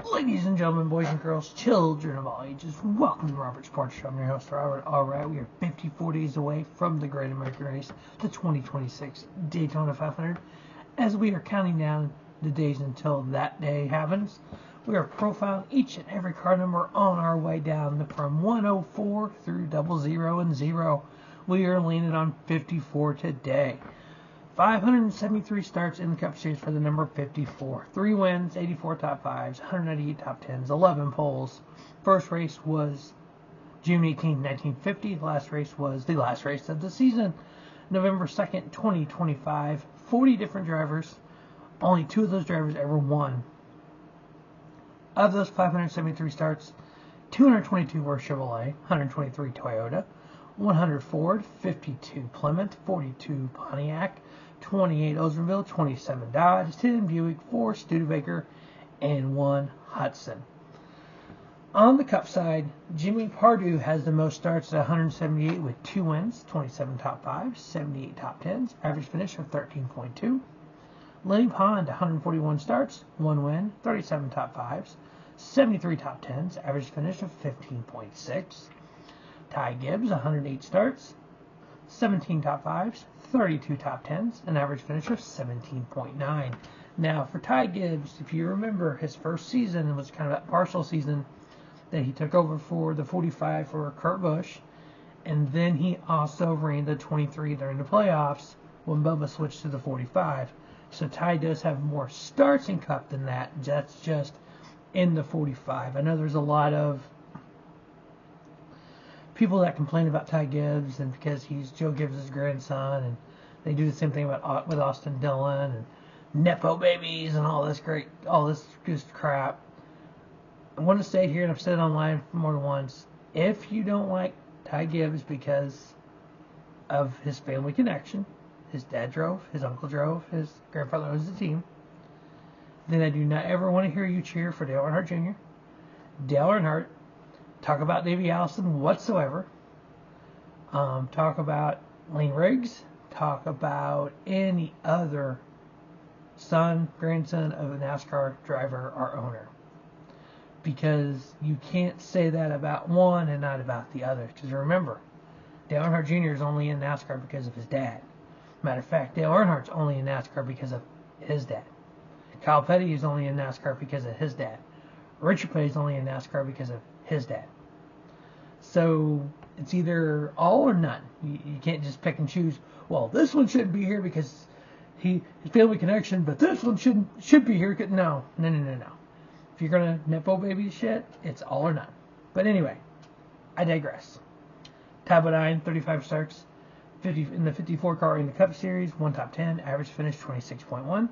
Ladies and gentlemen, boys and girls, children of all ages, welcome to Robert's Sports Show. I'm your host, Robert. Alright, we are 54 days away from the Great American Race, the 2026 Daytona 500. As we are counting down the days until that day happens, we are profiling each and every car number on our way down from 104 through 00 and 0. We are landed on 54 today. 573 starts in the Cup Series for the number 54. 3 wins, 84 top 5s, 198 top 10s, 11 poles. First race was June 18, 1950. The last race was the last race of the season, November 2nd, 2025. 40 different drivers. Only 2 of those drivers ever won. Of those 573 starts, 222 were Chevrolet, 123 Toyota, 100 Ford, 52 Plymouth, 42 Pontiac, 28 Oldsmobile, 27 Dodge, 10 Buick, 4 Studebaker, and 1 Hudson. On the Cup side, Jimmy Pardue has the most starts at 178 with 2 wins, 27 top 5s, 78 top 10s, average finish of 13.2. Lenny Pond, 141 starts, 1 win, 37 top 5s, 73 top 10s, average finish of 15.6. Ty Gibbs, 108 starts, 17 top 5s, 32 top 10s, an average finish of 17.9. Now, for Ty Gibbs, if you remember, his first season was kind of a partial season that he took over for the 45 for Kurt Busch, and then he also ran the 23 during the playoffs when Bubba switched to the 45. So Ty does have more starts in Cup than that. That's just in the 45. I know there's a lot of people that complain about Ty Gibbs and because he's Joe Gibbs' grandson, and they do the same thing with Austin Dillon and Nepo babies and all this just crap. I want to say it here, and I've said it online more than once, if you don't like Ty Gibbs because of his family connection, his dad drove, his uncle drove, his grandfather owns the team, then I do not ever want to hear you cheer for Dale Earnhardt Jr., Dale Earnhardt, talk about Davey Allison whatsoever, talk about Lane Riggs, talk about any other son, grandson of a NASCAR driver or owner. Because you can't say that about one and not about the other. Because remember, Dale Earnhardt Jr. is only in NASCAR because of his dad. Matter of fact, Dale Earnhardt's only in NASCAR because of his dad. Kyle Petty is only in NASCAR because of his dad. Richard Petty is only in NASCAR because of his dad. So it's either all or none. You can't just pick and choose. Well, this one shouldn't be here because his family connection, but this one should be here. No. If you're gonna Nepo baby shit, it's all or none. But anyway, I digress. Ty Bodine, 35 starts, 50 in the 54 car in the Cup Series, 1 top 10, average finish 26.1.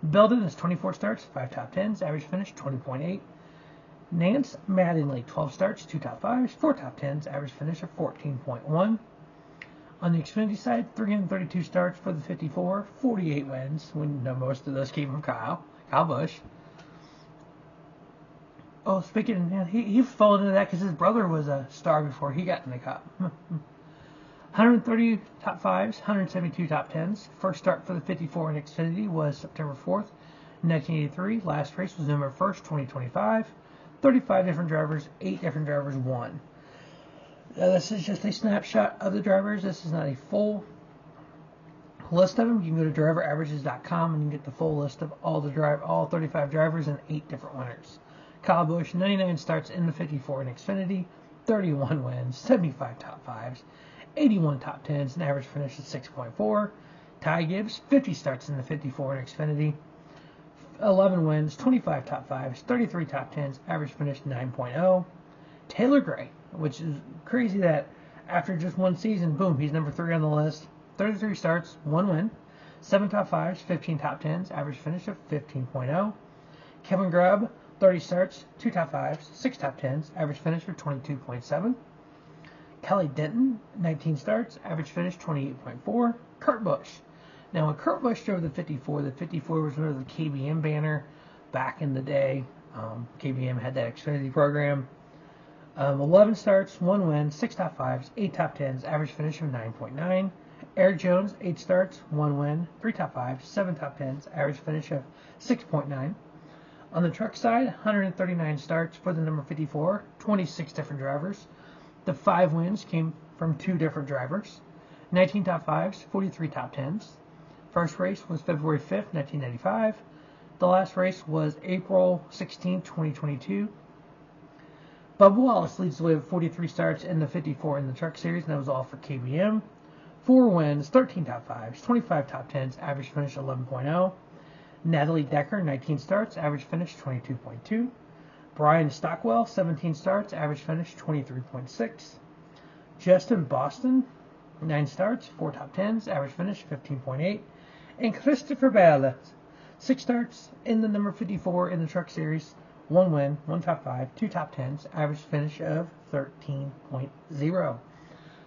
Belden is 24 starts, 5 top 10s, average finish 20.8. Nance Mattingly, 12 starts, 2 top 5s, 4 top 10s, average finish of 14.1. On the Xfinity side, 332 starts for the 54, 48 wins, when most of those came from Kyle Busch. Oh, speaking of, he followed into that because his brother was a star before he got in the Cup. 130 top 5s, 172 top 10s. First start for the 54 in Xfinity was September 4th, 1983. Last race was November 1st, 2025. 35 different drivers, 8 different drivers won. This is just a snapshot of the drivers. This is not a full list of them. You can go to driveraverages.com and you can get the full list of all 35 drivers and 8 different winners. Kyle Busch, 99 starts in the 54 in Xfinity, 31 wins, 75 top 5s, 81 top 10s, an average finish of 6.4. Ty Gibbs, 50 starts in the 54 in Xfinity, 11 wins, 25 top 5s, 33 top 10s, average finish 9.0. Taylor Gray, which is crazy that after just one season, boom, he's number 3 on the list. 33 starts, 1 win, 7 top 5s, 15 top 10s, average finish of 15.0. Kevin Grubb, 30 starts, 2 top 5s, 6 top 10s, average finish of 22.7. Kelly Denton, 19 starts, average finish 28.4. Kurt Busch. Now, when Kurt Busch drove the 54 was under the KBM banner back in the day. KBM had that Xfinity program. 11 starts, 1 win, 6 top 5s, 8 top 10s, average finish of 9.9. Eric Jones, 8 starts, 1 win, 3 top 5s, 7 top 10s, average finish of 6.9. On the truck side, 139 starts for the number 54, 26 different drivers. The 5 wins came from 2 different drivers. 19 top 5s, 43 top 10s. First race was February 5th, 1995. The last race was April 16th, 2022. Bubba Wallace leads the way with 43 starts in the 54 in the Truck Series, and that was all for KBM. 4 wins, 13 top 5s, 25 top 10s, average finish 11.0. Natalie Decker, 19 starts, average finish 22.2. Brian Stockwell, 17 starts, average finish 23.6. Justin Boston, 9 starts, 4 top 10s, average finish 15.8. And Christopher Bell, 6 starts in the number 54 in the Truck Series, 1 win, 1 top 5, 2 top 10s, average finish of 13.0.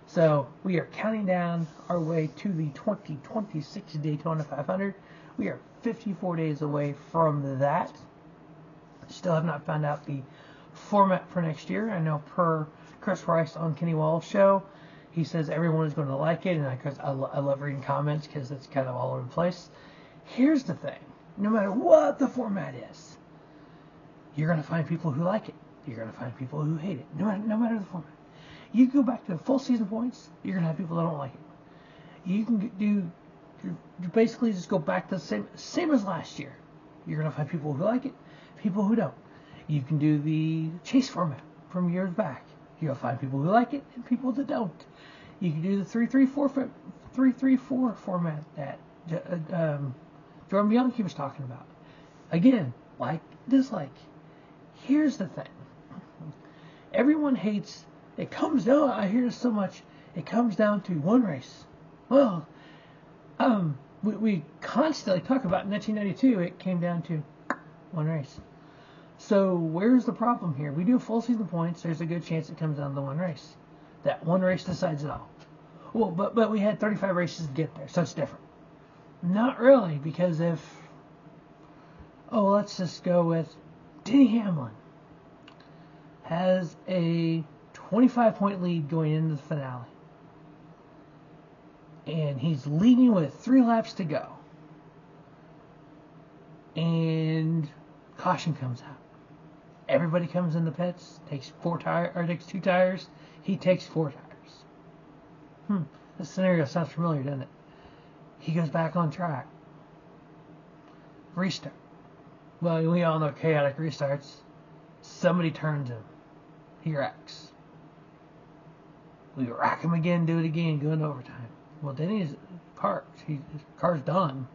So we are counting down our way to the 2026 Daytona 500. We are 54 days away from that. Still have not found out the format for next year. I know per Chris Rice on Kenny Wall's show, he says everyone is going to like it, and I love reading comments because it's kind of all over the place. Here's the thing. No matter what the format is, you're going to find people who like it. You're going to find people who hate it. No matter the format. You go back to the full season points, you're going to have people that don't like it. You can do, you basically just go back to the same as last year. You're going to find people who like it, people who don't. You can do the chase format from years back. You'll find people who like it and people that don't. You can do the 3-3-4 format that Jordan Bianchi was talking about. Again, like, dislike. Here's the thing. Everyone hates, it comes down, I hear this so much, it comes down to one race. Well, we constantly talk about in 1992, it came down to one race. So where's the problem here? We do full season points, there's a good chance it comes down to one race. That one race decides it all. Well, but we had 35 races to get there, so it's different. Not really, because let's just go with Denny Hamlin has a 25-point lead going into the finale. And he's leading with 3 laps to go. And caution comes out. Everybody comes in the pits, takes 2 tires. He takes 4 tires. This scenario sounds familiar, doesn't it? He goes back on track. Restart. Well, we all know chaotic restarts. Somebody turns him. He wrecks. We rack him again, do it again, go into overtime. Well, then he's parked. His car's done.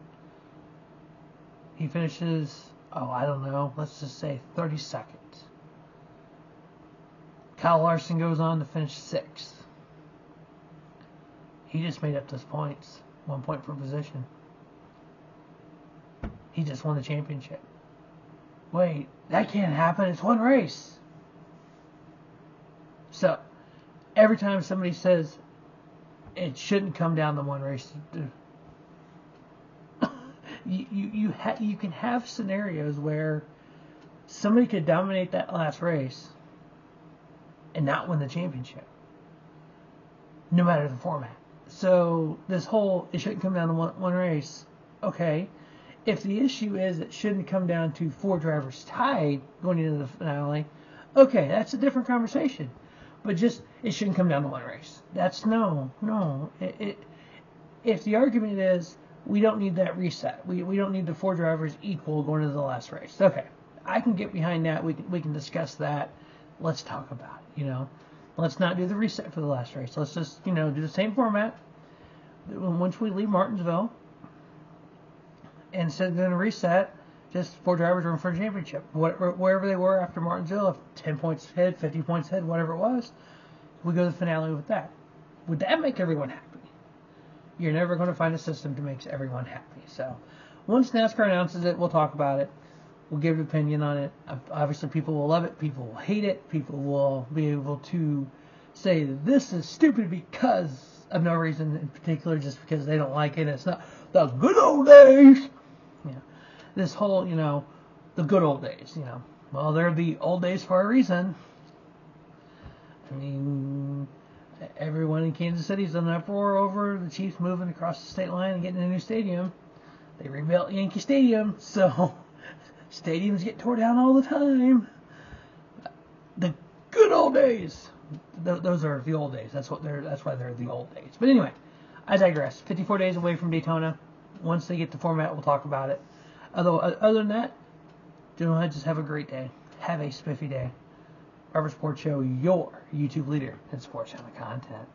He finishes, I don't know, let's just say 32nd. Kyle Larson goes on to finish 6th. He just made up those points. 1 point per position. He just won the championship. Wait, that can't happen. It's one race. So, every time somebody says it shouldn't come down to one race, you can have scenarios where somebody could dominate that last race and not win the championship, no matter the format. So this whole, it shouldn't come down to one race. Okay, if the issue is it shouldn't come down to 4 drivers tied going into the finale, okay, that's a different conversation. But just, it shouldn't come down to one race. That's no. If the argument is we don't need that reset, we don't need the 4 drivers equal going into the last race. Okay, I can get behind that. We can discuss that. Let's talk about it. Let's not do the reset for the last race. Let's just do the same format. Once we leave Martinsville, instead of doing a reset, just 4 drivers run for a championship. Wherever they were after Martinsville, if 10 points ahead, 50 points ahead, whatever it was, we go to the finale with that. Would that make everyone happy? You're never going to find a system to make everyone happy. So once NASCAR announces it, we'll talk about it. We'll give an opinion on it. Obviously, people will love it. People will hate it. People will be able to say this is stupid because of no reason in particular, just because they don't like it. It's not the good old days. This whole, the good old days, Well, they're the old days for a reason. I mean, everyone in Kansas City's in an uproar over the Chiefs moving across the state line and getting a new stadium. They rebuilt Yankee Stadium, so Stadiums get tore down all the time. The good old days. Those are the old days. That's why they're the old days. But anyway, I digress. 54 days away from Daytona. Once they get the format, we'll talk about it. Other than that, just have a great day. Have a spiffy day. Robert Sports Show, your YouTube leader in sports channel content.